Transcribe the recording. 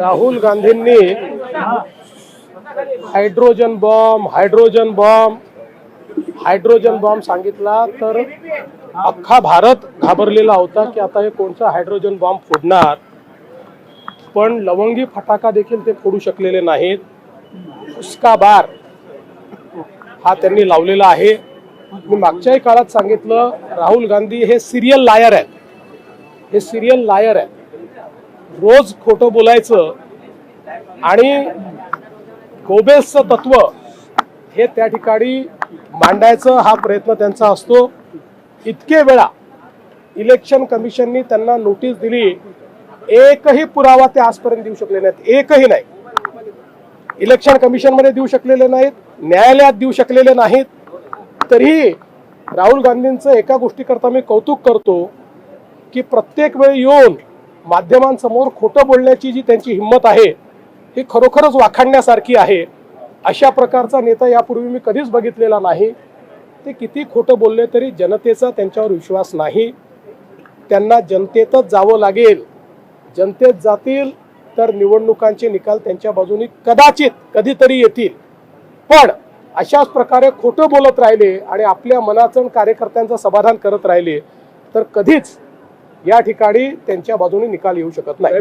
राहुल गांधींनी hydrogen bomb सांगितला तर अख्खा भारत घाबरलेला होता की आता हे कोणता हायड्रोजन बॉम्ब फोडणार। पण लवंगी फटाका देखील ते फोडू शकलेले नाहीत। उसका बार हा त्यांनी लावलेला आहे। मी मागच्याही काळात सांगितलं, राहुल गांधी हे सिरियल लायर आहेत, रोज खोटं बोलायचं आणि गोबेल्सचं तत्व हे त्या ठिकाणी मांडायचं हा प्रयत्न त्यांचा असतो। इतके वेळा इलेक्शन कमिशननी त्यांना नोटीस दिली, एकही पुरावा ते आजपर्यंत देऊ शकले नाहीत, एकही नाही। इलेक्शन कमिशन मध्ये देऊ शकलेले नाहीत, न्यायालयात देऊ शकलेले नाहीत। तरी राहुल गांधींचं एका गोष्टीकरता मी कौतुक करतो की प्रत्येक वेळी येऊन माध्यमांसमोर खोटं बोलण्याची जी त्यांची हिंमत आहे ही खरोखरच वाखाणण्यासारखी आहे। अशा प्रकारचा नेता यापूर्वी मी कधीच बघितलेला नाही। ते किती खोटं बोलले तरी जनतेचा त्यांच्यावर विश्वास नाही। त्यांना जनतेतच जावं लागेल। जनतेत जातील तर निवडणुकांचे निकाल त्यांच्या बाजूने कदाचित कधीतरी येतील। पण अशाच प्रकारे खोटं बोलत राहिले आणि आपल्या मनाचं कार्यकर्त्यांचं समाधान करत राहिले तर कधीच या ठिकाणी त्यांच्या बाजूने निकाल येऊ शकत नाही।